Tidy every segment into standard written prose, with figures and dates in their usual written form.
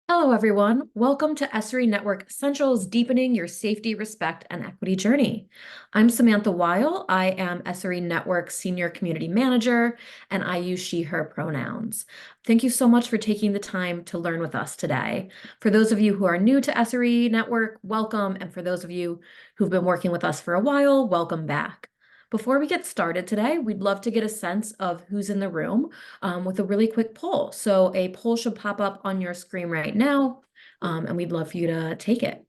Hello, everyone. Welcome to SRE Network Essentials, Deepening Your Safety, Respect, and Equity Journey. I'm Samantha Weil. I am SRE Network Senior Community Manager, and I use she, her pronouns. Thank you so much for taking the time to learn with us today. For those of you who are new to SRE Network, welcome. And for those of you who've been working with us for a while, welcome back. Before we get started today, we'd love to get a sense of who's in the room with a really quick poll. So a poll should pop up on your screen right now, and we'd love for you to take it.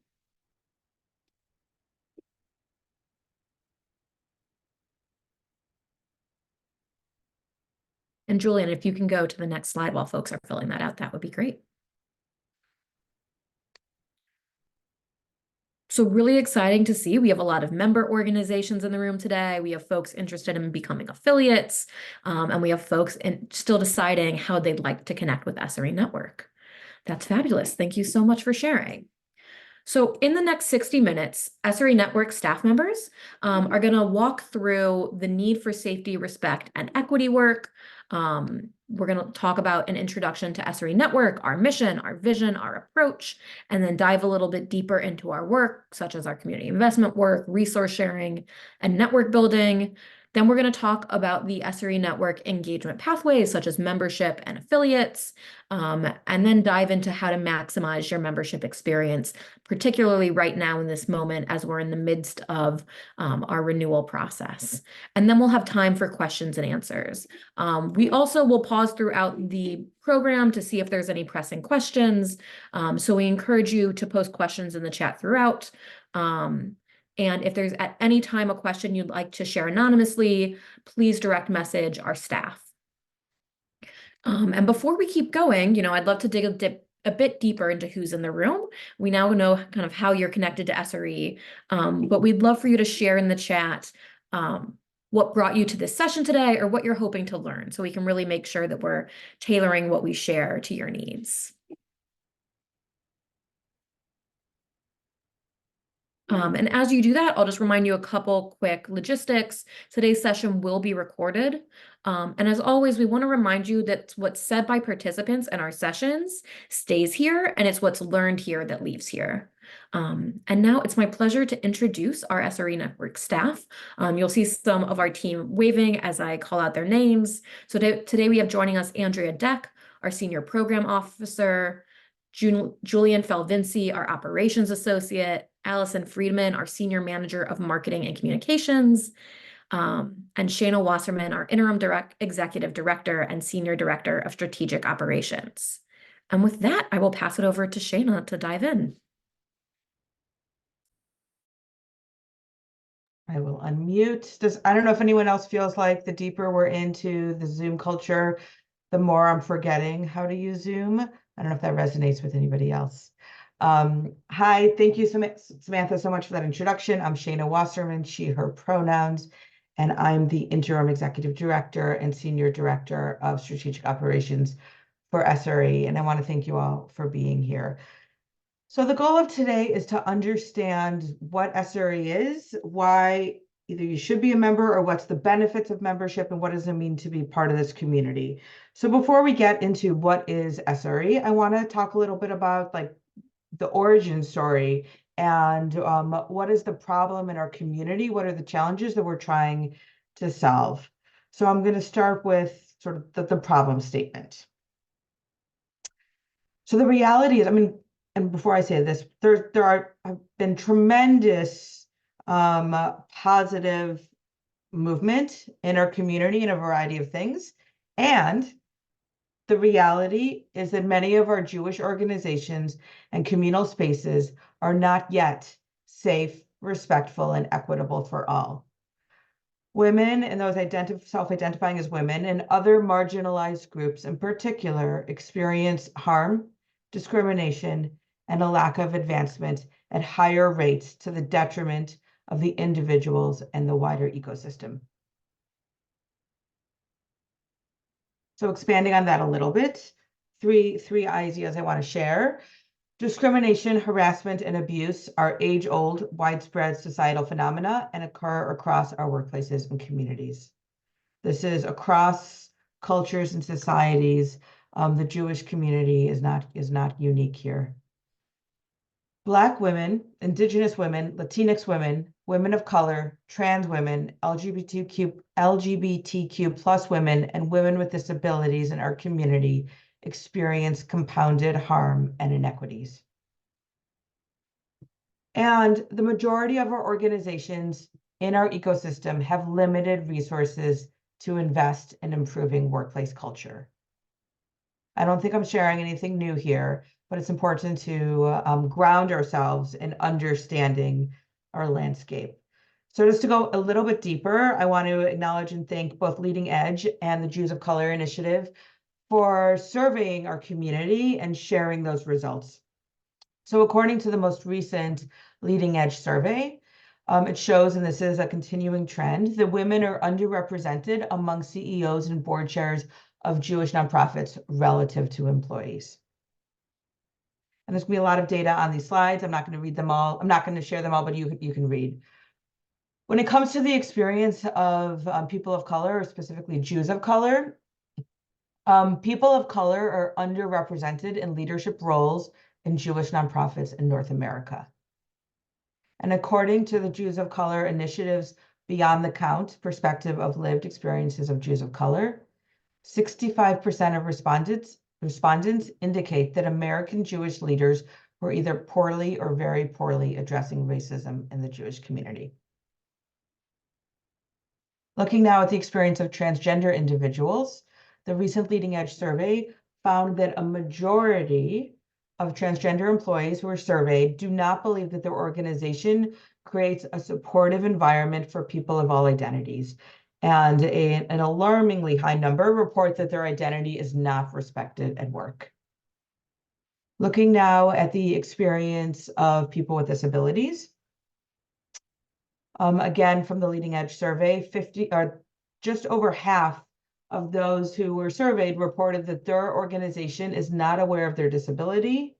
And Julian, if you can go to the next slide while folks are filling that out, that would be great. So really exciting to see. We have a lot of member organizations in the room today. We have folks interested in becoming affiliates, and we have folks still deciding how they'd like to connect with SRE Network. That's fabulous. Thank you so much for sharing. So in the next 60 minutes, SRE Network staff members are going to walk through the need for safety, respect, and equity work. We're going to talk about an introduction to SRE Network, our mission, our vision, our approach, and then dive a little bit deeper into our work, such as our community investment work, resource sharing, and network building. Then we're going to talk about the SRE Network engagement pathways, such as membership and affiliates, and then dive into how to maximize your membership experience, particularly right now in this moment as we're in the midst of our renewal process. And then we'll have time for questions and answers. We also will pause throughout the program to see if there's any pressing questions. So we encourage you to post questions in the chat throughout. And if there's at any time a question you'd like to share anonymously, please direct message our staff. And before we keep going, I'd love to dig a bit deeper into who's in the room. We now know kind of how you're connected to SRE, but we'd love for you to share in the chat what brought you to this session today or what you're hoping to learn, so we can really make sure that we're tailoring what we share to your needs. And as you do that, I'll just remind you a couple quick logistics. Today's session will be recorded. And as always, we want to remind you that what's said by participants in our sessions stays here, and it's what's learned here that leaves here. And now it's my pleasure to introduce our SRE Network staff. You'll see some of our team waving as I call out their names. So today we have joining us Andrea Deck, our Senior Program Officer, Julian Felvinci, our Operations Associate, Allison Friedman, our Senior Manager of Marketing and Communications, and Shayna Wasserman, our Interim Executive Director and Senior Director of Strategic Operations. And with that, I will pass it over to Shayna to dive in. I will unmute. I don't know if anyone else feels like the deeper we're into the Zoom culture, the more I'm forgetting how to use Zoom. I don't know if that resonates with anybody else. Hi, thank you, Samantha, so much for that introduction. I'm Shayna Wasserman, she, her pronouns, and I'm the Interim Executive Director and Senior Director of Strategic Operations for SRE, and I want to thank you all for being here. So the goal of today is to understand what SRE is, why either you should be a member or what's the benefits of membership and what does it mean to be part of this community. So before we get into what is SRE, I want to talk a little bit about the origin story and what is the problem in our community? What are the challenges that we're trying to solve? So I'm going to start with sort of the problem statement. So the reality is, and before I say this, there have been tremendous positive movement in our community in a variety of things. And the reality is that many of our Jewish organizations and communal spaces are not yet safe, respectful, and equitable for all. Women and those self-identifying as women and other marginalized groups in particular experience harm, discrimination, and a lack of advancement at higher rates to the detriment of the individuals and the wider ecosystem. So expanding on that a little bit, three ideas I want to share. Discrimination, harassment, and abuse are age-old, widespread societal phenomena and occur across our workplaces and communities. This is across cultures and societies, The Jewish community is not unique here. Black women, Indigenous women, Latinx women, women of color, trans women, LGBTQ plus women, and women with disabilities in our community experience compounded harm and inequities. And the majority of our organizations in our ecosystem have limited resources to invest in improving workplace culture. I don't think I'm sharing anything new here, but it's important to ground ourselves in understanding our landscape. So just to go a little bit deeper, I want to acknowledge and thank both Leading Edge and the Jews of Color Initiative for surveying our community and sharing those results. So according to the most recent Leading Edge survey, it shows, and this is a continuing trend, that women are underrepresented among CEOs and board chairs of Jewish nonprofits relative to employees. And there's going to be a lot of data on these slides. I'm not going to read them all. I'm not going to share them all, but you can read. When it comes to the experience of people of color, or specifically Jews of color, people of color are underrepresented in leadership roles in Jewish nonprofits in North America. And according to the Jews of Color Initiative's Beyond the Count perspective of lived experiences of Jews of color, 65% of respondents indicate that American Jewish leaders were either poorly or very poorly addressing racism in the Jewish community. Looking now at the experience of transgender individuals, the recent Leading Edge survey found that a majority of transgender employees who were surveyed do not believe that their organization creates a supportive environment for people of all identities. And an alarmingly high number report that their identity is not respected at work. Looking now at the experience of people with disabilities. Again, from the Leading Edge survey, just over half of those who were surveyed reported that their organization is not aware of their disability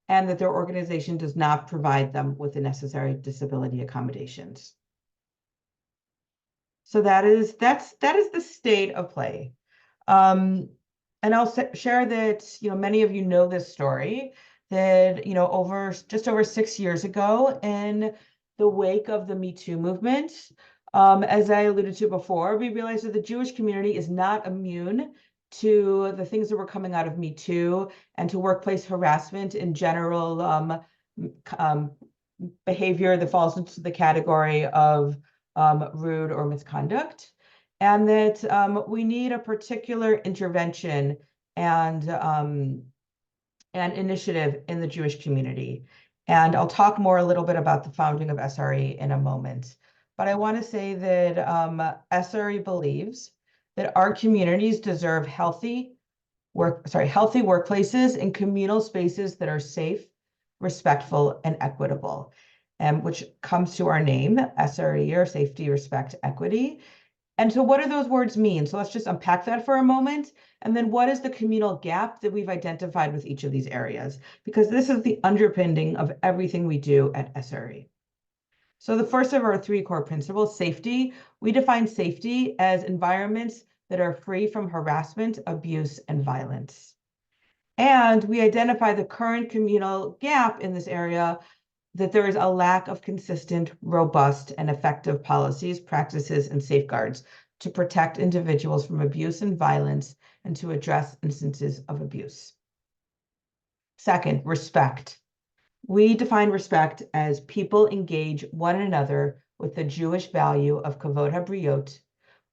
and that their organization does not provide them with the necessary disability accommodations. So that is the state of play. And I'll share that, many of you know this story, that, just over 6 years ago, in the wake of the Me Too movement, as I alluded to before, we realized that the Jewish community is not immune to the things that were coming out of Me Too and to workplace harassment in general, behavior that falls into the category of rude or misconduct, and that we need a particular intervention and initiative in the Jewish community. And I'll talk more a little bit about the founding of SRE in a moment. But I want to say that SRE believes that our communities deserve healthy workplaces and communal spaces that are safe, respectful, and equitable, which comes to our name, SRE, or Safety, Respect, Equity. And so what do those words mean? So let's just unpack that for a moment. And then what is the communal gap that we've identified with each of these areas? Because this is the underpinning of everything we do at SRE. So the first of our 3 core principles, safety, we define safety as environments that are free from harassment, abuse, and violence. And we identify the current communal gap in this area, that there is a lack of consistent, robust, and effective policies, practices, and safeguards to protect individuals from abuse and violence and to address instances of abuse. Second, respect. We define respect as people engage one another with the Jewish value of kavod habriot,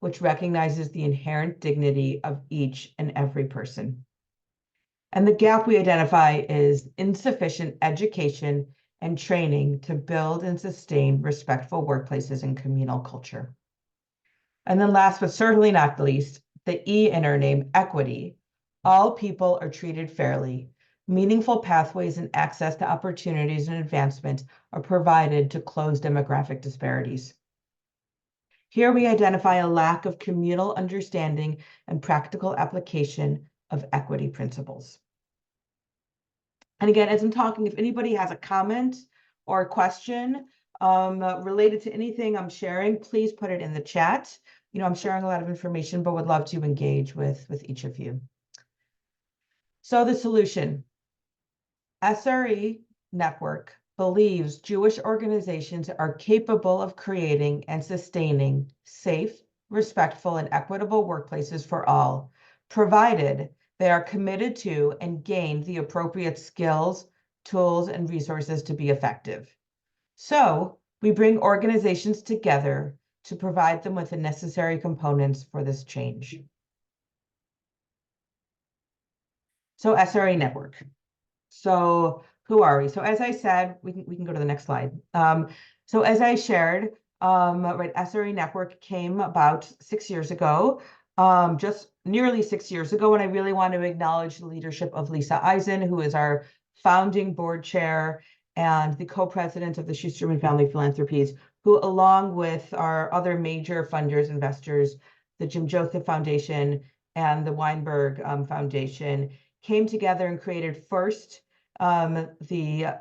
which recognizes the inherent dignity of each and every person. And the gap we identify is insufficient education and training to build and sustain respectful workplaces and communal culture. And then last but certainly not least, the E in our name, equity. All people are treated fairly. Meaningful pathways and access to opportunities and advancement are provided to close demographic disparities. Here we identify a lack of communal understanding and practical application of equity principles. And again, as I'm talking, if anybody has a comment or a question related to anything I'm sharing, please put it in the chat. I'm sharing a lot of information, but would love to engage with each of you. So the solution, SRE Network believes Jewish organizations are capable of creating and sustaining safe, respectful, and equitable workplaces for all, provided they are committed to and gain the appropriate skills, tools, and resources to be effective. So we bring organizations together to provide them with the necessary components for this change. So SRE Network. So who are we? So as I said, we can go to the next slide. So as I shared, right, SRE Network came about 6 years ago, just nearly 6 years ago, and I really want to acknowledge the leadership of Lisa Eisen, who is our founding board chair and the co-president of the Schusterman Family Philanthropies, who, along with our other major funders, investors, the Jim Joseph Foundation and the Weinberg Foundation, came together and created first the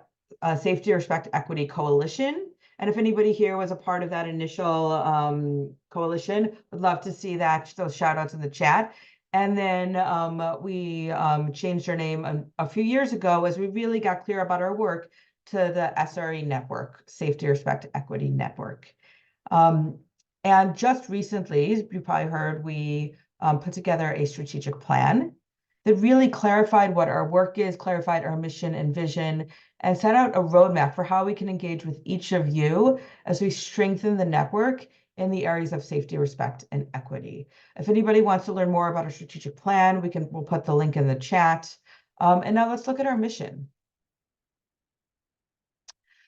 Safety, Respect, Equity Coalition. And if anybody here was a part of that initial coalition, would love to see that, those shout outs in the chat. And then we changed our name a few years ago as we really got clear about our work to the SRE Network, Safety, Respect, Equity Network. And just recently, you probably heard, we put together a strategic plan that really clarified what our work is, clarified our mission and vision, and set out a roadmap for how we can engage with each of you as we strengthen the network in the areas of safety, respect, and equity. If anybody wants to learn more about our strategic plan, we'll put the link in the chat. And now let's look at our mission.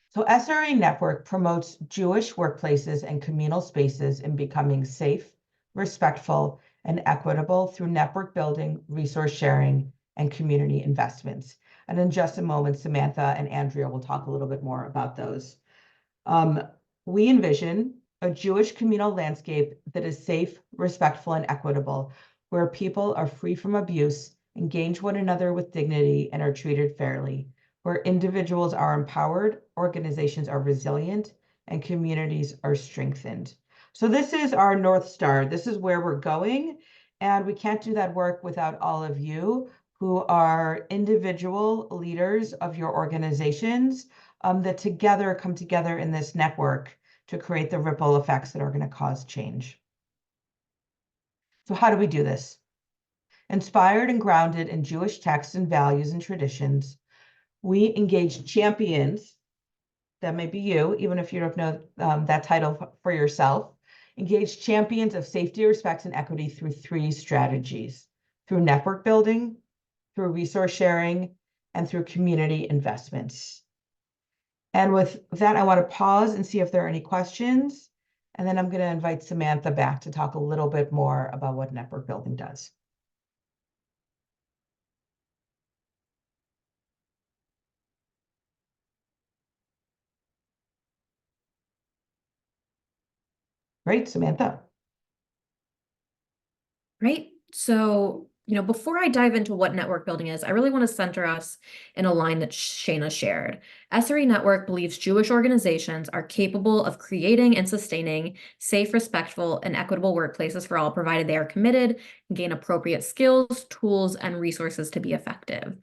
So SRE Network promotes Jewish workplaces and communal spaces in becoming safe, respectful, and equitable through network building, resource sharing, and community investments. And in just a moment, Samantha and Andrea will talk a little bit more about those. We envision a Jewish communal landscape that is safe, respectful, and equitable, where people are free from abuse, engage one another with dignity, and are treated fairly, where individuals are empowered, organizations are resilient, and communities are strengthened. So this is our North Star. This is where we're going. And we can't do that work without all of you who are individual leaders of your organizations that together come together in this network to create the ripple effects that are going to cause change. So how do we do this? Inspired and grounded in Jewish texts and values and traditions, we engage champions, that may be you, even if you don't know that title for yourself, engage champions of safety, respect, and equity through 3 strategies: through network building, through resource sharing, and through community investments. And with that, I want to pause and see if there are any questions. And then I'm going to invite Samantha back to talk a little bit more about what network building does. Great, Samantha. Great. So, before I dive into what network building is, I really want to center us in a line that Shayna shared. SRE Network believes Jewish organizations are capable of creating and sustaining safe, respectful, and equitable workplaces for all, provided they are committed and gain appropriate skills, tools, and resources to be effective.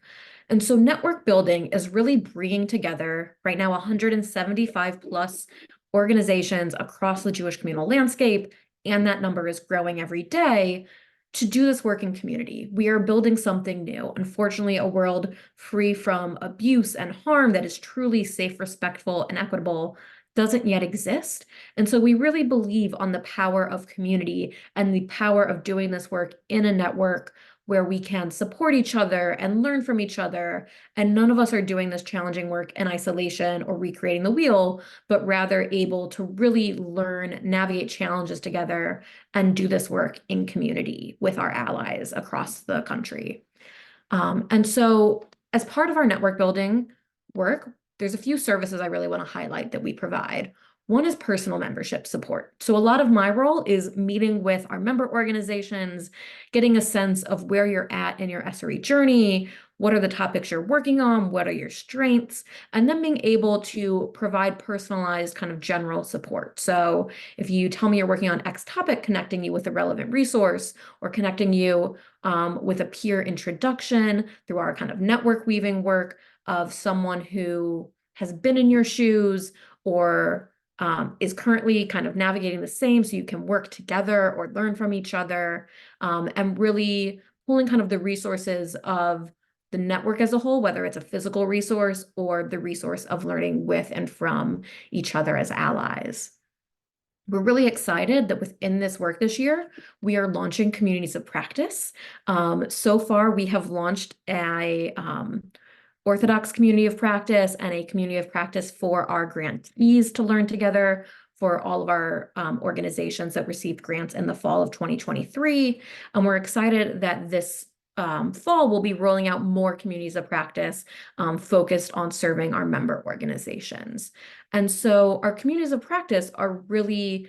And so network building is really bringing together right now 175 plus organizations across the Jewish communal landscape, and that number is growing every day, to do this work in community. We are building something new. Unfortunately, a world free from abuse and harm that is truly safe, respectful, and equitable doesn't yet exist. And so we really believe on the power of community and the power of doing this work in a network where we can support each other and learn from each other. And none of us are doing this challenging work in isolation or recreating the wheel, but rather able to really learn, navigate challenges together, and do this work in community with our allies across the country. And so as part of our network building work, there's a few services I really want to highlight that we provide. One is personal membership support. So a lot of my role is meeting with our member organizations, getting a sense of where you're at in your SRE journey, what are the topics you're working on, what are your strengths, and then being able to provide personalized kind of general support. So if you tell me you're working on X topic, connecting you with a relevant resource or connecting you with a peer introduction through our kind of network weaving work of someone who has been in your shoes or is currently kind of navigating the same, so you can work together or learn from each other, and really pulling kind of the resources of the network as a whole, whether it's a physical resource or the resource of learning with and from each other as allies. We're really excited that within this work this year, we are launching communities of practice. So far, we have launched a Orthodox community of practice and a community of practice for our grantees to learn together for all of our organizations that received grants in the fall of 2023. And we're excited that this fall we'll be rolling out more communities of practice focused on serving our member organizations. And so our communities of practice are really,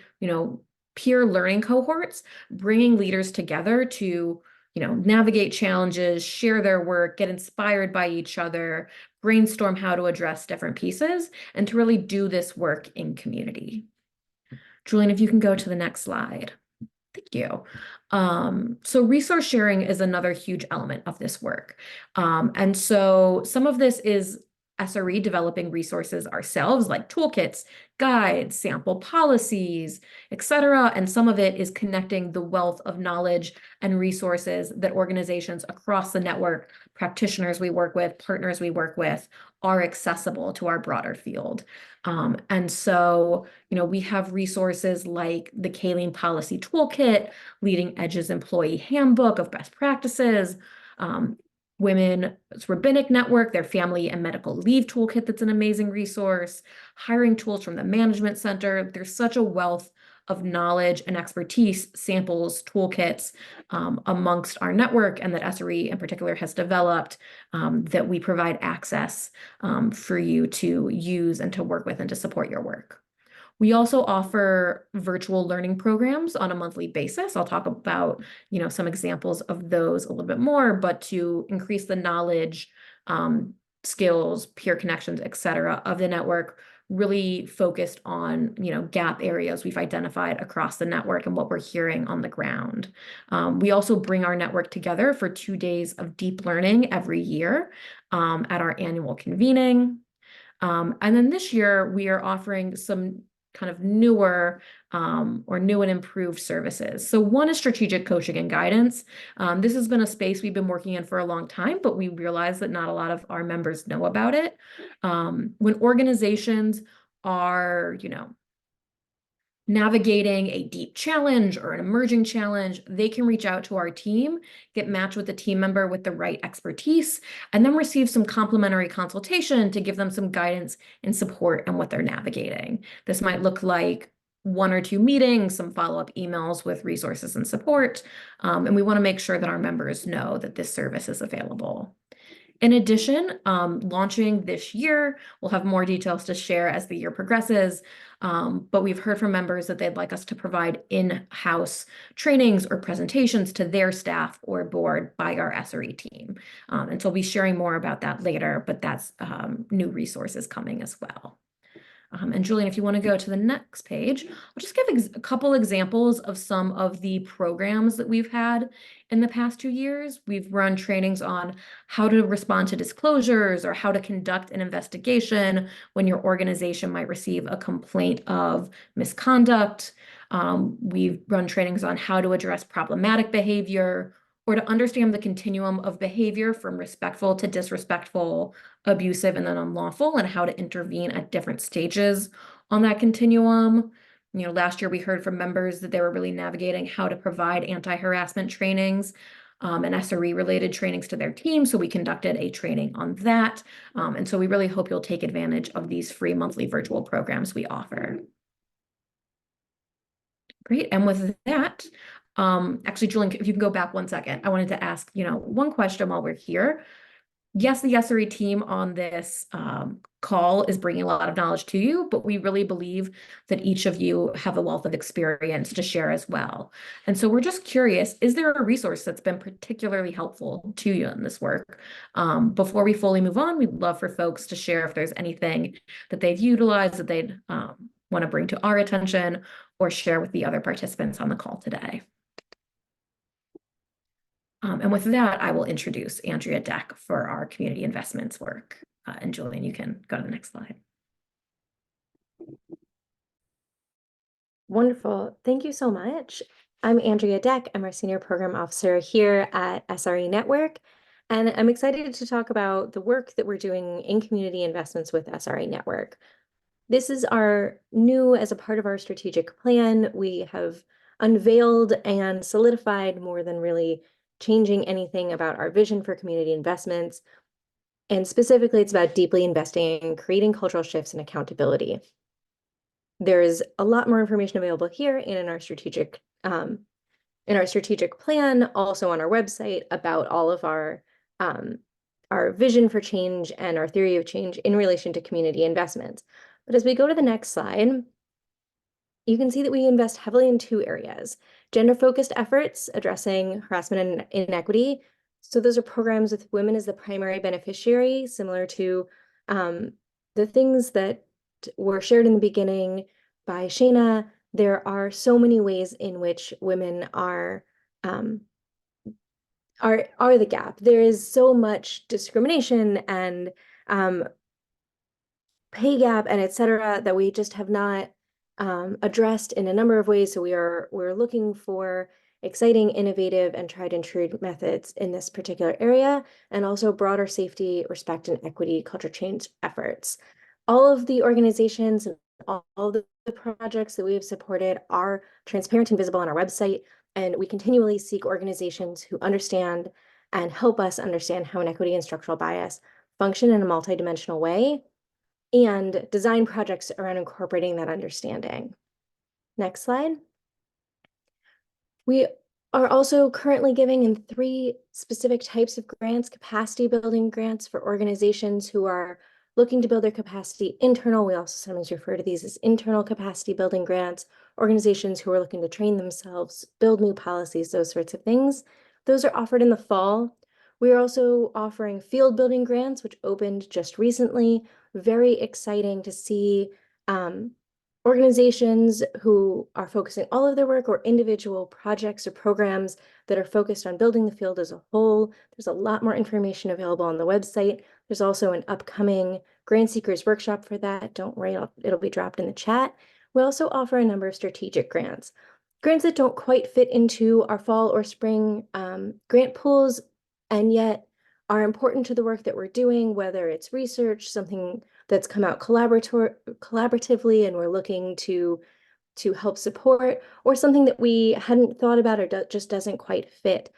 peer learning cohorts, bringing leaders together to navigate challenges, share their work, get inspired by each other, brainstorm how to address different pieces, and to really do this work in community. Julian, if you can go to the next slide. Thank you. So resource sharing is another huge element of this work. And so some of this is SRE developing resources ourselves, like toolkits, guides, sample policies, etc. And some of it is connecting the wealth of knowledge and resources that organizations across the network, practitioners we work with, partners we work with, are accessible to our broader field. And so, we have resources like the Kaleen Policy Toolkit, Leading Edge's Employee Handbook of Best Practices, Women's Rabbinic Network, their Family and Medical Leave Toolkit that's an amazing resource, hiring tools from the Management Center. There's such a wealth of knowledge and expertise, samples, toolkits amongst our network, and that SRE in particular has developed that we provide access for you to use and to work with and to support your work. We also offer virtual learning programs on a monthly basis. I'll talk about, some examples of those a little bit more, but to increase the knowledge, skills, peer connections, et cetera, of the network, really focused on, gap areas we've identified across the network and what we're hearing on the ground. We also bring our network together for 2 days of deep learning every year at our annual convening. And then this year, we are offering some kind of newer or new and improved services. So one is strategic coaching and guidance. This has been a space we've been working in for a long time, but we realize that not a lot of our members know about it. When organizations are, navigating a deep challenge or an emerging challenge, they can reach out to our team, get matched with a team member with the right expertise, and then receive some complimentary consultation to give them some guidance and support on what they're navigating. This might look like 1 or 2 meetings, some follow-up emails with resources and support, and we want to make sure that our members know that this service is available. In addition, launching this year, we'll have more details to share as the year progresses, but we've heard from members that they'd like us to provide in-house trainings or presentations to their staff or board by our SRE team. And so we'll be sharing more about that later, but that's new resources coming as well. And Julian, if you want to go to the next page, I'll just give a couple examples of some of the programs that we've had in the past 2 years. We've run trainings on how to respond to disclosures or how to conduct an investigation when your organization might receive a complaint of misconduct. We've run trainings on how to address problematic behavior or to understand the continuum of behavior from respectful to disrespectful, abusive, and then unlawful, and how to intervene at different stages on that continuum. Last year we heard from members that they were really navigating how to provide anti-harassment trainings and SRE related trainings to their team. So we conducted a training on that. And so we really hope you'll take advantage of these free monthly virtual programs we offer. Great. And with that, actually, Julian, if you can go back 1 second, I wanted to ask, one question while we're here. yes, the SRE team on this call is bringing a lot of knowledge to you, but we really believe that each of you have a wealth of experience to share as well. And so we're just curious, is there a resource that's been particularly helpful to you in this work? Before we fully move on, we'd love for folks to share if there's anything that they've utilized that they'd want to bring to our attention or share with the other participants on the call today. And with that, I will introduce Andrea Deck for our community investments work. And Julian, you can go to the next slide. Wonderful. Thank you so much. I'm Andrea Deck. I'm our Senior Program Officer here at SRE Network. And I'm excited to talk about the work that we're doing in community investments with SRE Network. This is our new, as a part of our strategic plan, we have unveiled and solidified more than really changing anything about our vision for community investments. And specifically, it's about deeply investing in creating cultural shifts and accountability. There's a lot more information available here and in our strategic plan, also on our website, about all of our vision for change and our theory of change in relation to community investments. But as we go to the next slide, you can see that we invest heavily in two areas: gender-focused efforts addressing harassment and inequity. So those are programs with women as the primary beneficiary, similar to the things that were shared in the beginning by Shayna. There are so many ways in which women are the gap. There is so much discrimination and pay gap and et cetera that we just have not addressed in a number of ways. So we're looking for exciting, innovative, and tried and true methods in this particular area, and also broader safety, respect, and equity culture change efforts. All of the organizations and all the projects that we have supported are transparent and visible on our website, and we continually seek organizations who understand and help us understand how inequity and structural bias function in a multidimensional way, and design projects around incorporating that understanding. Next slide. We are also currently giving in 3 specific types of grants: capacity building grants for organizations who are looking to build their capacity internal. We also sometimes refer to these as internal capacity building grants. Organizations who are looking to train themselves, build new policies, those sorts of things. Those are offered in the fall. We are also offering field building grants, which opened just recently. Very exciting to see organizations who are focusing all of their work, or individual projects or programs that are focused on building the field as a whole. There's a lot more information available on the website. There's also an upcoming grant seekers workshop for that. Don't worry, it'll be dropped in the chat. We also offer a number of strategic grants that don't quite fit into our fall or spring grant pools, and yet are important to the work that we're doing, whether it's research, something that's come out collaboratively and we're looking to help support, or something that we hadn't thought about or just doesn't quite fit.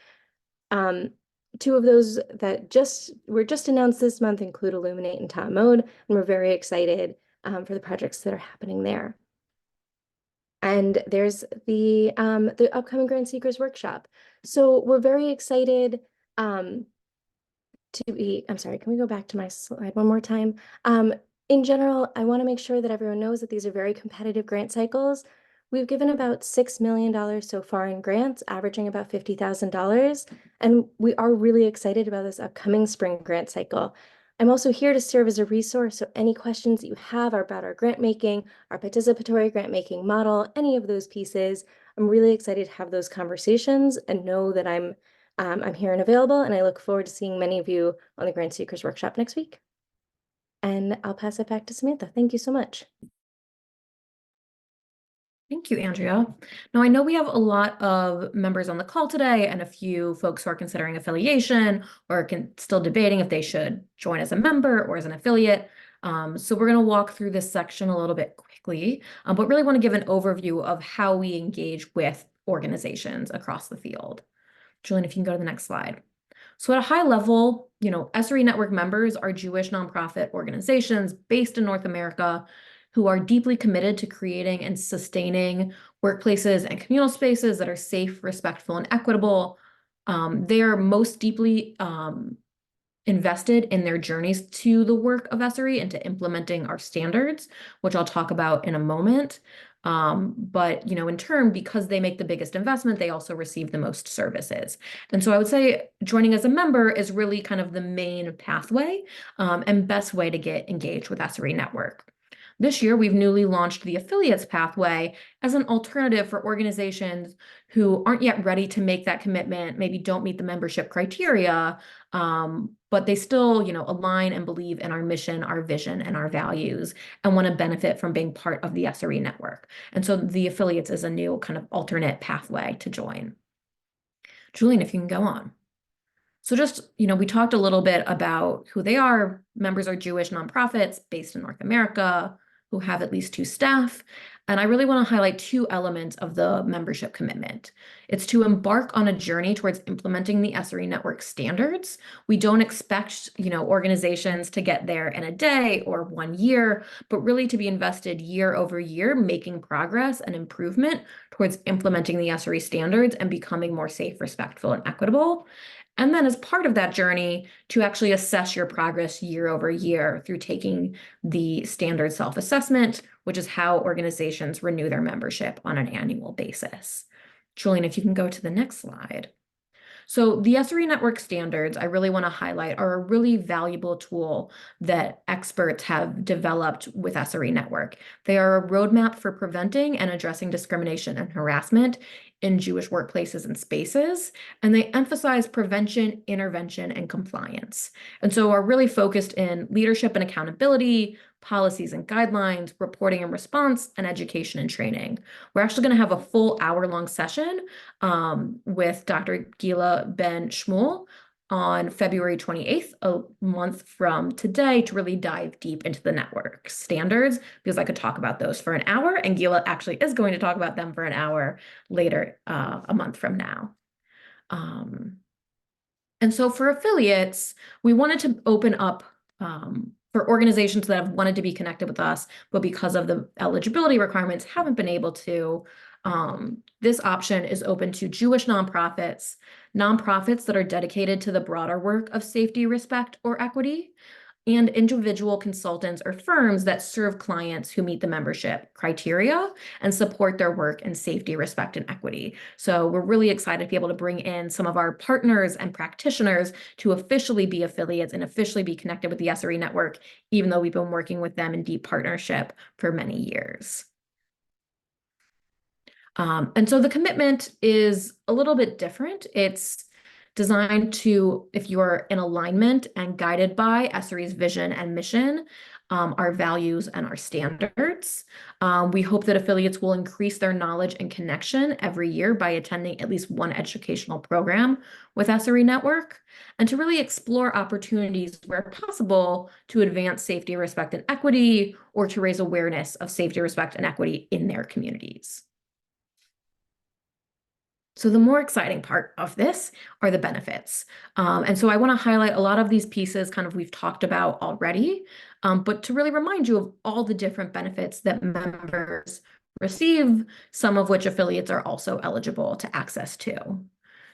2 of those that were just announced this month include Illuminate and Top Mode, and we're very excited for the projects that are happening there. And there's the upcoming Grant Seekers Workshop. So we're very excited I'm sorry, can we go back to my slide one more time? In general, I want to make sure that everyone knows that these are very competitive grant cycles. We've given about $6 million so far in grants, averaging about $50,000. And we are really excited about this upcoming spring grant cycle. I'm also here to serve as a resource. So any questions that you have about our grant making, our participatory grant making model, any of those pieces, I'm really excited to have those conversations and know that I'm here and available, and I look forward to seeing many of you on the Grant Seekers Workshop next week. And I'll pass it back to Samantha. Thank you so much. Thank you, Andrea. Now, I know we have a lot of members on the call today and a few folks who are considering affiliation or still debating if they should join as a member or as an affiliate. So we're going to walk through this section a little bit quickly, but really want to give an overview of how we engage with organizations across the field. Julian, if you can go to the next slide. So at a high level, SRE Network members are Jewish nonprofit organizations based in North America who are deeply committed to creating and sustaining workplaces and communal spaces that are safe, respectful, and equitable. They are most deeply invested in their journeys to the work of SRE and to implementing our standards, which I'll talk about in a moment. But in turn, because they make the biggest investment, they also receive the most services. And so I would say joining as a member is really kind of the main pathway and best way to get engaged with SRE Network. This year, we've newly launched the affiliates pathway as an alternative for organizations who aren't yet ready to make that commitment, maybe don't meet the membership criteria, but they still, align and believe in our mission, our vision, and our values, and want to benefit from being part of the SRE network. And so the affiliates is a new kind of alternate pathway to join. Julian, if you can go on. So just, we talked a little bit about who they are. Members are Jewish nonprofits based in North America who have at least 2 staff. And I really want to highlight 2 elements of the membership commitment. It's to embark on a journey towards implementing the SRE network standards. We don't expect, organizations to get there in a day or 1 year, but really to be invested year over year, making progress and improvement towards implementing the SRE standards and becoming more safe, respectful, and equitable. And then as part of that journey, to actually assess your progress year over year through taking the standard self-assessment, which is how organizations renew their membership on an annual basis. Julian, if you can go to the next slide. So the SRE network standards, I really want to highlight, are a really valuable tool that experts have developed with SRE network. They are a roadmap for preventing and addressing discrimination and harassment in Jewish workplaces and spaces, and they emphasize prevention, intervention, and compliance. And so are really focused in leadership and accountability, policies and guidelines, reporting and response, and education and training. We're actually going to have a full hour-long session with Dr. Gila Ben Shmuel on February 28th, a month from today, to really dive deep into the network standards, because I could talk about those for an hour, and Gila actually is going to talk about them for an hour later, a month from now. And so for affiliates, we wanted to open up for organizations that have wanted to be connected with us, but because of the eligibility requirements, haven't been able to. This option is open to Jewish nonprofits that are dedicated to the broader work of safety, respect, or equity, and individual consultants or firms that serve clients who meet the membership criteria and support their work in safety, respect, and equity. So we're really excited to be able to bring in some of our partners and practitioners to officially be affiliates and officially be connected with the SRE network, even though we've been working with them in deep partnership for many years. And so the commitment is a little bit different. It's designed to, if you're in alignment and guided by SRE's vision and mission, our values and our standards. We hope that affiliates will increase their knowledge and connection every year by attending at least one educational program with SRE Network, and to really explore opportunities where possible to advance safety, respect, and equity, or to raise awareness of safety, respect, and equity in their communities. So the more exciting part of this are the benefits. And so I want to highlight a lot of these pieces we've talked about already, but to really remind you of all the different benefits that members receive, some of which affiliates are also eligible to access to.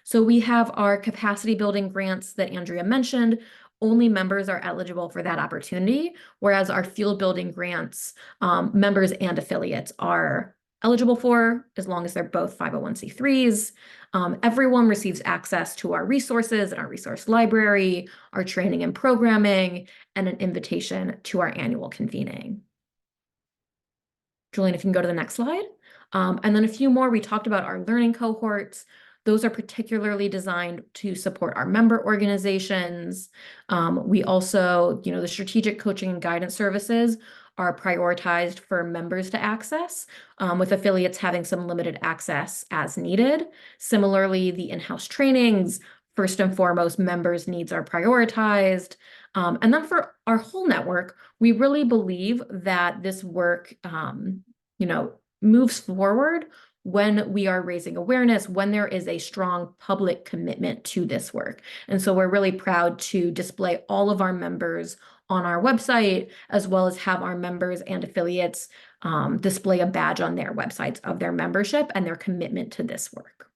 So we have our capacity building grants that Andrea mentioned. Only members are eligible for that opportunity, whereas our field building grants, members and affiliates are eligible for, as long as they're both 501c3s. Everyone receives access to our resources and our resource library, our training and programming, and an invitation to our annual convening. Julian, if you can go to the next slide. And then a few more, we talked about our learning cohorts. Those are particularly designed to support our member organizations. We also, the strategic coaching and guidance services are prioritized for members to access, with affiliates having some limited access as needed. Similarly, the in-house trainings, first and foremost, members' needs are prioritized. And then for our whole network, we really believe that this work, moves forward when we are raising awareness, when there is a strong public commitment to this work. And so we're really proud to display all of our members on our website, as well as have our members and affiliates display a badge on their websites of their membership and their commitment to this work.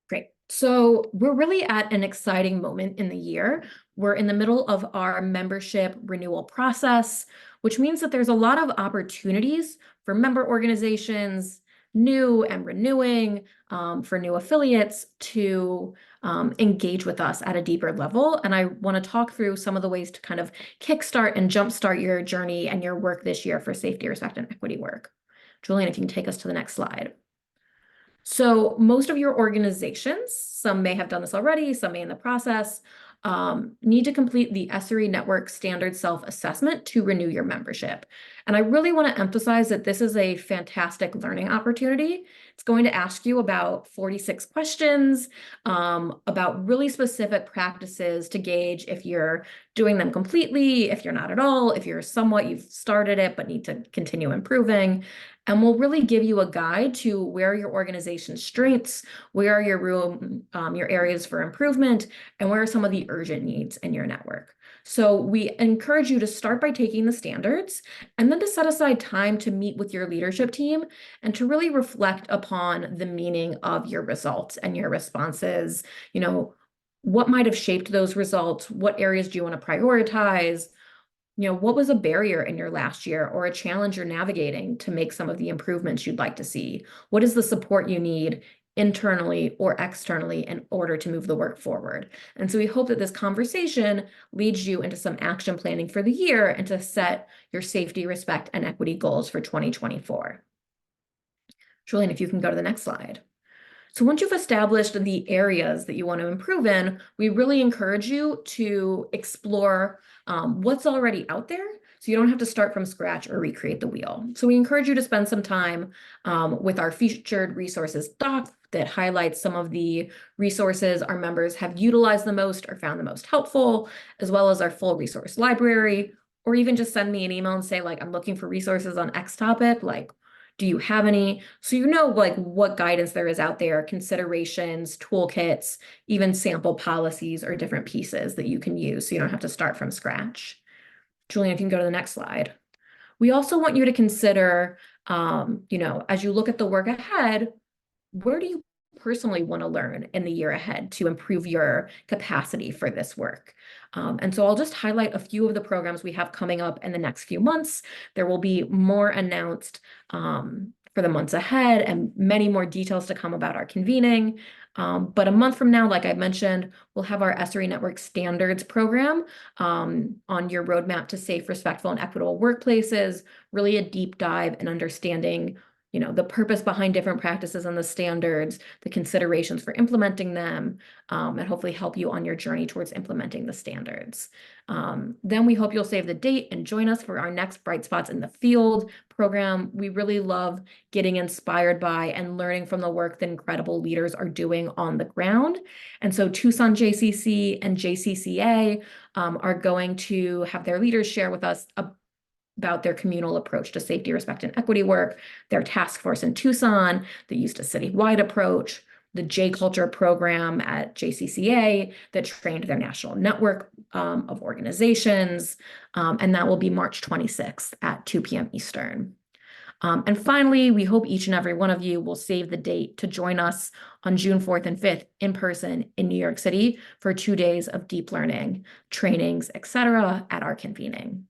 Great. So we're really at an exciting moment in the year. We're in the middle of our membership renewal process, which means that there's a lot of opportunities for member organizations, new and renewing, for new affiliates to engage with us at a deeper level. And I want to talk through some of the ways to kind of kickstart and jumpstart your journey and your work this year for safety, respect, and equity work. Julian, if you can take us to the next slide. So most of your organizations, some may have done this already, some may in the process, need to complete the SRE Network Standard Self-Assessment to renew your membership. And I really want to emphasize that this is a fantastic learning opportunity. It's going to ask you about 46 questions about really specific practices to gauge if you're doing them completely, if you're not at all, if you're somewhat, you've started it but need to continue improving. And we'll really give you a guide to where your organization's strengths, where are your areas for improvement, and where are some of the urgent needs in your network. So we encourage you to start by taking the standards and then to set aside time to meet with your leadership team and to really reflect upon the meaning of your results and your responses. You know, what might have shaped those results? What areas do you want to prioritize? You know, what was a barrier in your last year or a challenge you're navigating to make some of the improvements you'd like to see? What is the support you need internally or externally in order to move the work forward? And so we hope that this conversation leads you into some action planning for the year and to set your safety, respect, and equity goals for 2024. Julian, if you can go to the next slide. So once you've established the areas that you want to improve in, we really encourage you to explore what's already out there, so you don't have to start from scratch or recreate the wheel. So we encourage you to spend some time with our featured resources doc that highlights some of the resources our members have utilized the most or found the most helpful, as well as our full resource library, or even just send me an email and say, like, I'm looking for resources on X topic, like, do you have any? So you know, like, what guidance there is out there, considerations, toolkits, even sample policies or different pieces that you can use so you don't have to start from scratch. Julian, if you can go to the next slide. We also want you to consider, you know, as you look at the work ahead, where do you personally want to learn in the year ahead to improve your capacity for this work? And so I'll just highlight a few of the programs we have coming up in the next few months. There will be more announced for the months ahead and many more details to come about our convening. But a month from now, like I mentioned, we'll have our SRE Network Standards program on your roadmap to safe, respectful, and equitable workplaces, really a deep dive in understanding, you know, the purpose behind different practices and the standards, the considerations for implementing them, and hopefully help you on your journey towards implementing the standards. Then we hope you'll save the date and join us for our next Bright Spots in the Field program. We really love getting inspired by and learning from the work that incredible leaders are doing on the ground. And so Tucson JCC and JCCA are going to have their leaders share with us about their communal approach to safety, respect, and equity work, their task force in Tucson that used a citywide approach, the J-Culture program at JCCA that trained their national network of organizations, and that will be March 26th at 2 p.m. Eastern. And finally, we hope each and every one of you will save the date to join us on June 4th and 5th in person in New York City for 2 days of deep learning, trainings, etc. at our convening.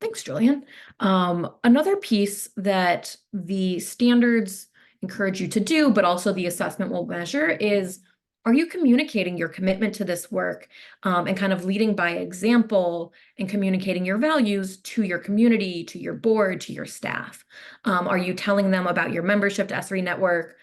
Thanks, Julian. Another piece that the standards encourage you to do, but also the assessment will measure is, are you communicating your commitment to this work and kind of leading by example and communicating your values to your community, to your board, to your staff? Are you telling them about your membership to SRE Network,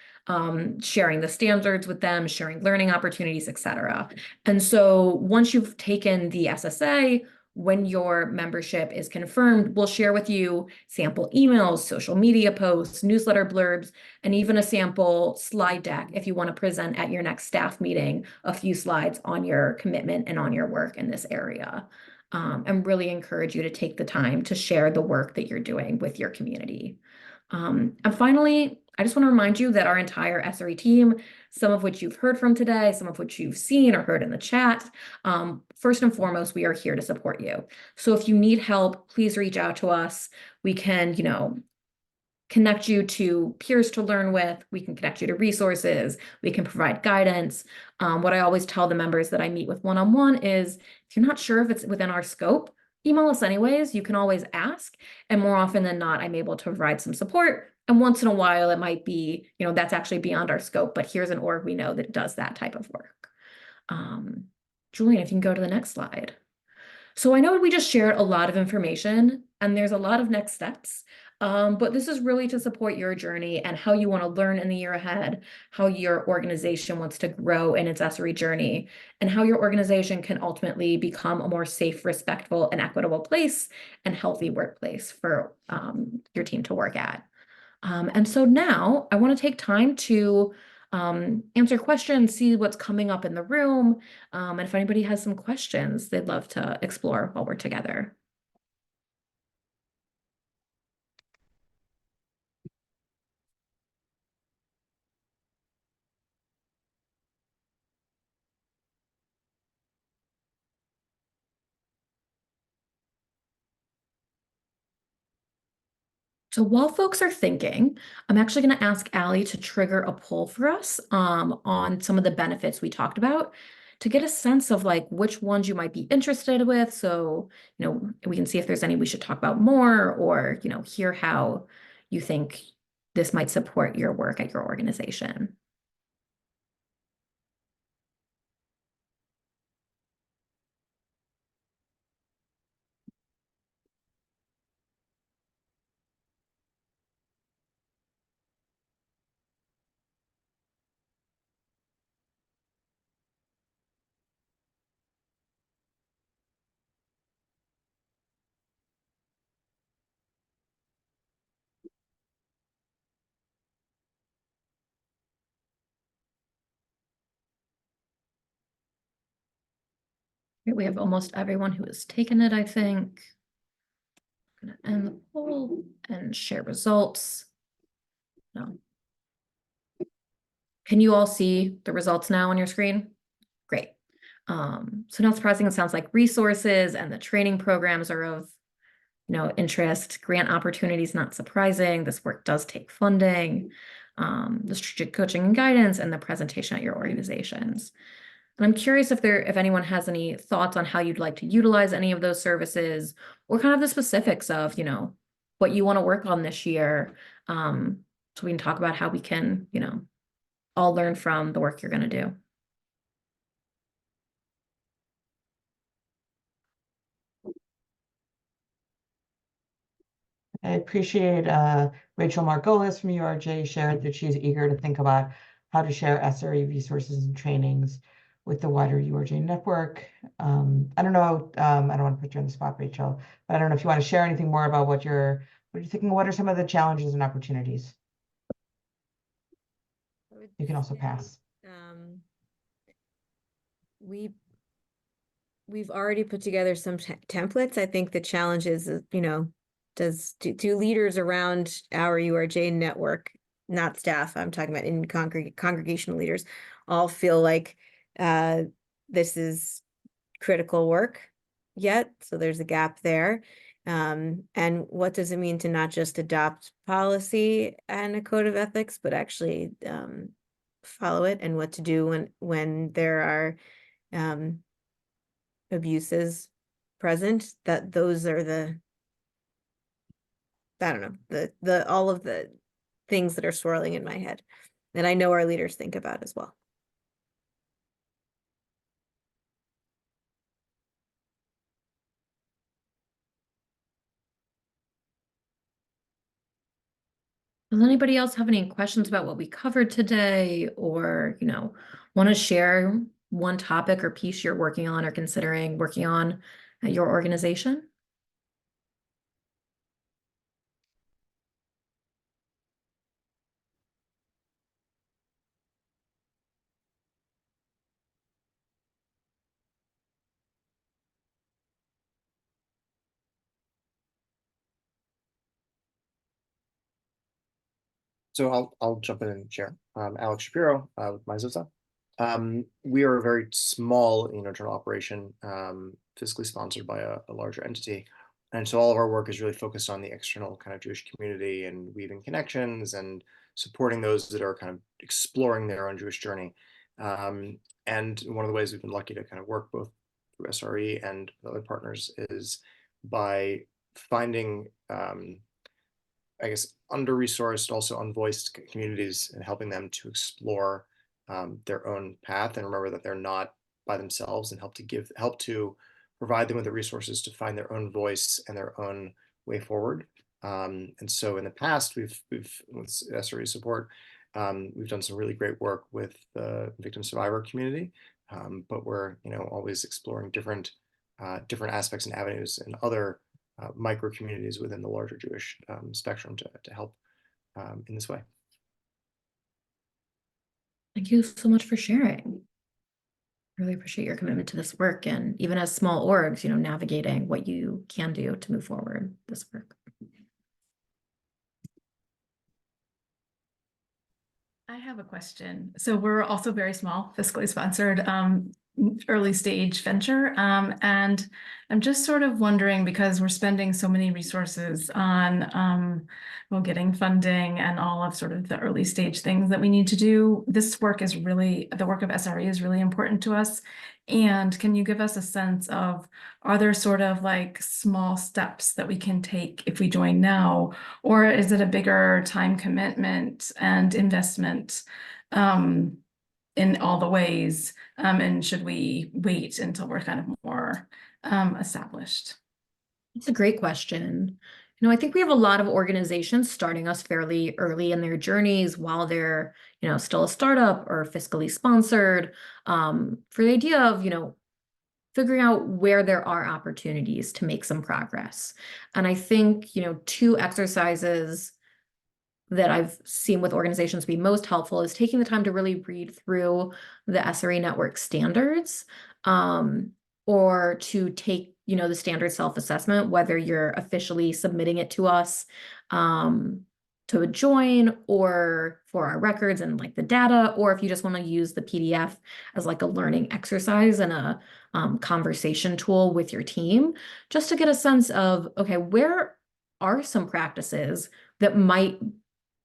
sharing the standards with them, sharing learning opportunities, etc.? And so once you've taken the SSA, when your membership is confirmed, we'll share with you sample emails, social media posts, newsletter blurbs, and even a sample slide deck if you want to present at your next staff meeting a few slides on your commitment and on your work in this area. And really encourage you to take the time to share the work that you're doing with your community. And finally, I just want to remind you that our entire SRE team, some of which you've heard from today, some of which you've seen or heard in the chat, first and foremost, we are here to support you. So if you need help, please reach out to us. We can, you know, connect you to peers to learn with. We can connect you to resources. We can provide guidance. What I always tell the members that I meet with one-on-one is, if you're not sure if it's within our scope, email us anyways. You can always ask. And more often than not, I'm able to provide some support. And once in a while, it might be, that's actually beyond our scope, but here's an org we know that does that type of work. Julian, if you can go to the next slide. So I know we just shared a lot of information and there's a lot of next steps, but this is really to support your journey and how you want to learn in the year ahead, how your organization wants to grow in its SRE journey, and how your organization can ultimately become a more safe, respectful, and equitable place and healthy workplace for your team to work at. And so now I want to take time to answer questions, see what's coming up in the room, and if anybody has some questions they'd love to explore while we're together. So while folks are thinking, I'm actually going to ask Allie to trigger a poll for us on some of the benefits we talked about to get a sense of like which ones you might be interested with. So, we can see if there's any we should talk about more, or, hear how you think this might support your work at your organization. Okay, we have almost everyone who has taken it, I think. I'm going to end the poll and share results. No. Can you all see the results now on your screen? Great. So not surprising, it sounds like resources and the training programs are of interest. Grant opportunities, not surprising. This work does take funding. The strategic coaching and guidance, and the presentation at your organizations. And I'm curious if anyone has any thoughts on how you'd like to utilize any of those services, or kind of the specifics of, what you want to work on this year. So we can talk about how we can, all learn from the work you're going to do. I appreciate Rachel Margolis from URJ shared that she's eager to think about how to share SRE resources and trainings with the wider URJ network. I don't know, I don't want to put you on the spot, Rachel, but I don't know if you want to share anything more about what you're thinking. What are some of the challenges and opportunities? You can also pass. We've already put together some templates. I think the challenge is, do leaders around our URJ network, not staff, I'm talking about in congregational leaders, all feel like this is critical work yet? So there's a gap there. And what does it mean to not just adopt policy and a code of ethics, but actually follow it, and what to do when there are abuses present? That those are the, I don't know, the all of the things that are swirling in my head, and I know our leaders think about as well. Does anybody else have any questions about what we covered today, or, want to share one topic or piece you're working on or considering working on at your organization? So I'll jump in and share. Alex Shapiro with MyZoza. We are a very small internal operation, fiscally sponsored by a larger entity. And so all of our work is really focused on the external kind of Jewish community and weaving connections and supporting those that are kind of exploring their own Jewish journey. And one of the ways we've been lucky to kind of work both through SRE and other partners is by finding, I guess, under-resourced, also unvoiced communities and helping them to explore their own path and remember that they're not by themselves, and help to provide them with the resources to find their own voice and their own way forward. And so in the past, we've with SRE support, we've done some really great work with the victim survivor community, but we're always exploring different aspects and avenues and other micro communities within the larger Jewish spectrum to help in this way. Thank you so much for sharing. Really appreciate your commitment to this work, and even as small orgs, navigating what you can do to move forward this work. I have a question. So we're also very small, fiscally sponsored, early stage venture. And I'm just sort of wondering, because we're spending so many resources on getting funding and all of sort of the early stage things that we need to do. This work is really, the work of SRE is really important to us. And can you give us a sense of, are there sort of like small steps that we can take if we join now, or is it a bigger time commitment and investment in all the ways? And should we wait until we're kind of more established? It's a great question. I think we have a lot of organizations starting us fairly early in their journeys while they're, still a startup or fiscally sponsored, for the idea of, figuring out where there are opportunities to make some progress. And I think, two exercises that I've seen with organizations be most helpful is taking the time to really read through the SRE Network standards, or to take, the standard self-assessment, whether you're officially submitting it to us to join, or for our records and like the data, or if you just want to use the PDF as like a learning exercise and a conversation tool with your team, just to get a sense of, okay, where are some practices that might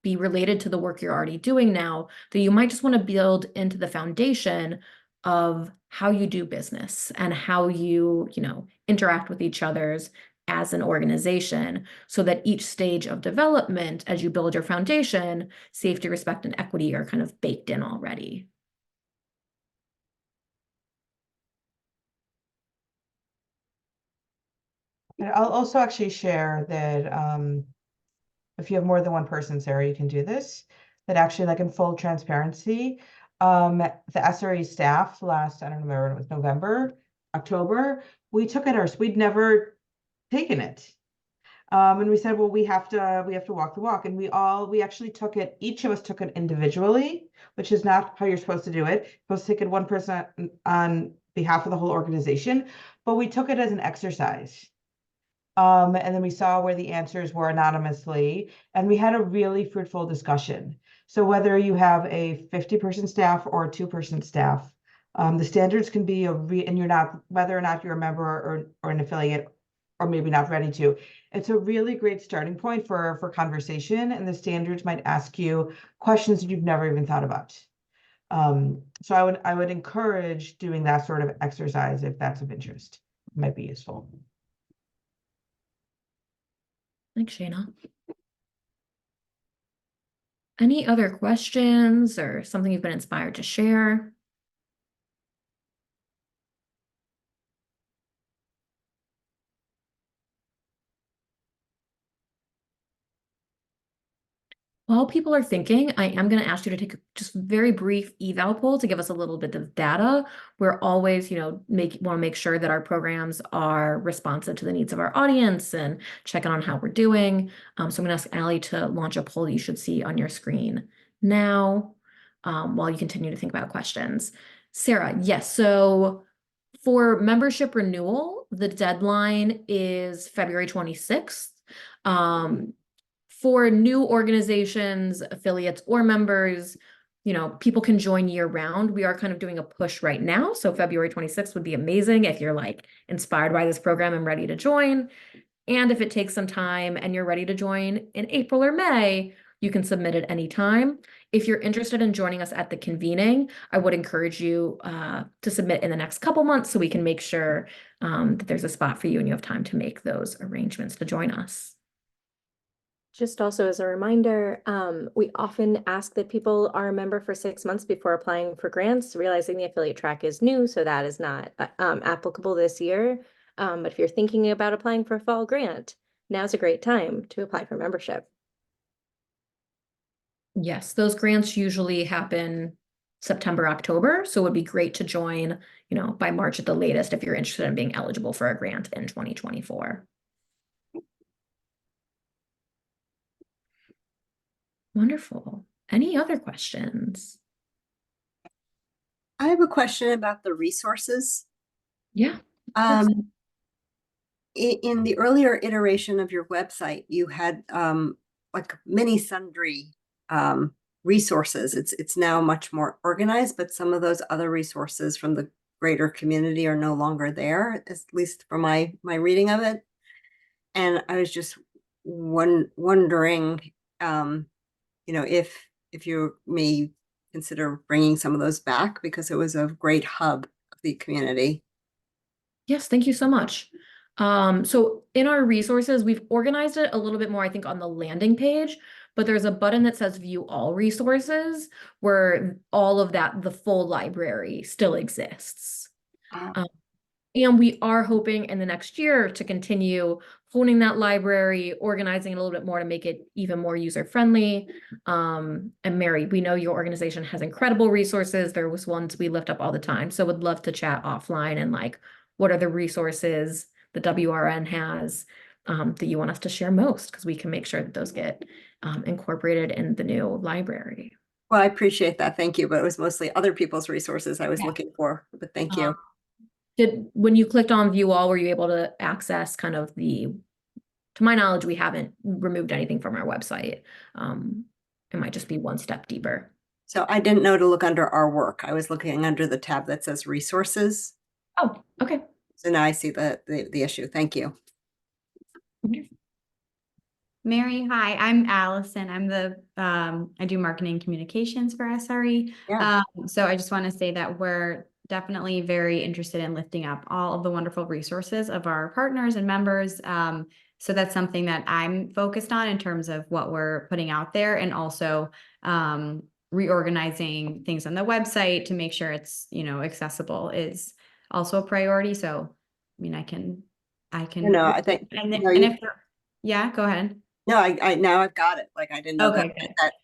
be related to the work you're already doing now that you might just want to build into the foundation of how you do business and how you, interact with each other's as an organization, so that each stage of development, as you build your foundation, safety, respect, and equity are kind of baked in already. And I'll also actually share that if you have more than one person, Sarah, you can do this. That actually, like in full transparency, the SRE staff last, I don't remember, it was November, October, we took it ours. We'd never taken it. And we said, well, we have to walk the walk. And we actually took it, each of us took it individually, which is not how you're supposed to do it. You're supposed to take it 1% on behalf of the whole organization, but we took it as an exercise. And then we saw where the answers were anonymously, and we had a really fruitful discussion. So whether you have a 50-person staff or a 2-person staff, the standards can be and you're not, whether or not you're a member or an affiliate, or maybe not ready to, it's a really great starting point for conversation. And the standards might ask you questions that you've never even thought about. So I would encourage doing that sort of exercise if that's of interest. It might be useful. Thanks, Shayna. Any other questions or something you've been inspired to share? While people are thinking, I am going to ask you to take a just very brief eval poll to give us a little bit of data. We're always, want to make sure that our programs are responsive to the needs of our audience and checking on how we're doing. So I'm going to ask Allie to launch a poll that you should see on your screen now, while you continue to think about questions. Sarah, yes. So for membership renewal, the deadline is February 26th. For new organizations, affiliates, or members, people can join year round. We are kind of doing a push right now. So February 26th would be amazing if you're like inspired by this program and ready to join. And if it takes some time and you're ready to join in April or May, you can submit at any time. If you're interested in joining us at the convening, I would encourage you to submit in the next couple months so we can make sure that there's a spot for you and you have time to make those arrangements to join us. Just also as a reminder, we often ask that people are a member for 6 months before applying for grants, realizing the affiliate track is new, so that is not applicable this year. But if you're thinking about applying for a fall grant, now's a great time to apply for membership. Yes, those grants usually happen September, October, so it would be great to join, by March at the latest if you're interested in being eligible for a grant in 2024. Wonderful. Any other questions? I have a question about the resources. Yeah. Course. In the earlier iteration of your website, you had like many sundry resources. It's now much more organized, but some of those other resources from the greater community are no longer there, at least from my reading of it. And I was just wondering, if you may consider bringing some of those back, because it was a great hub of the community. Yes, thank you so much. So in our resources, we've organized it a little bit more, I think, on the landing page, but there's a button that says view all resources where all of that, the full library still exists. And we are hoping in the next year to continue honing that library, organizing it a little bit more to make it even more user-friendly. And Mary, we know your organization has incredible resources. There was ones we lift up all the time. So would love to chat offline and what are the resources the WRN has that you want us to share most, because we can make sure that those get incorporated in the new library. Well, I appreciate that. Thank you. But it was mostly other people's resources I was looking for, but thank you. When you clicked on view all, were you able to access kind of to my knowledge, we haven't removed anything from our website. It might just be one step deeper. So I didn't know to look under our work. I was looking under the tab that says resources. Oh, okay. So now I see the issue. Thank you. Mary, hi, I'm Allison. I'm I do marketing communications for SRE. Yeah. So I just want to say that we're definitely very interested in lifting up all of the wonderful resources of our partners and members. So that's something that I'm focused on in terms of what we're putting out there, and also reorganizing things on the website to make sure it's, accessible is also a priority. So, I mean, I can. No, I think. Yeah, go ahead. No, I now I've got it. I didn't know Okay,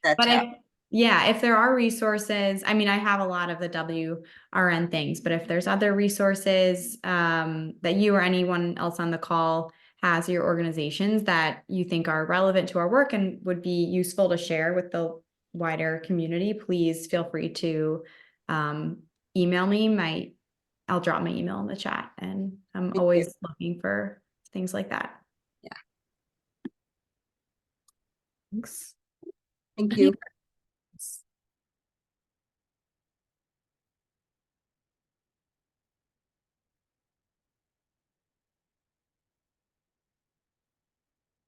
that but tab. if there are resources, I mean, I have a lot of the WRN things, but if there's other resources that you or anyone else on the call has, your organizations that you think are relevant to our work and would be useful to share with the wider community, please feel free to email me. I'll drop my email in the chat, and I'm always looking for things like that. Yeah. Thanks. Thank you.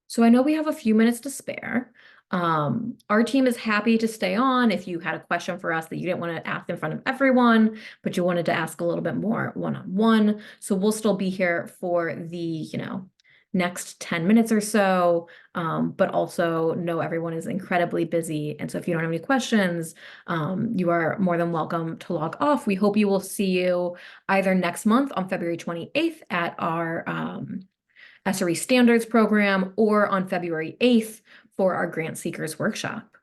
So I know we have a few minutes to spare. Our team is happy to stay on if you had a question for us that you didn't want to ask in front of everyone, but you wanted to ask a little bit more one-on-one. So we'll still be here for the, next 10 minutes or so, but also know everyone is incredibly busy. And so if you don't have any questions, you are more than welcome to log off. We hope you will see you either next month on February 28th at our SRE Standards program, or on February 8th for our Grant Seekers Workshop.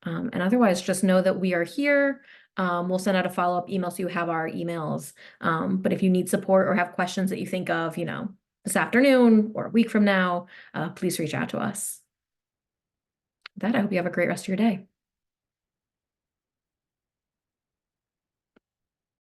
And otherwise, just know that we are here. We'll send out a follow-up email so you have our emails. But if you need support or have questions that you think of, this afternoon or a week from now, please reach out to us. With that, I hope you have a great rest of your day.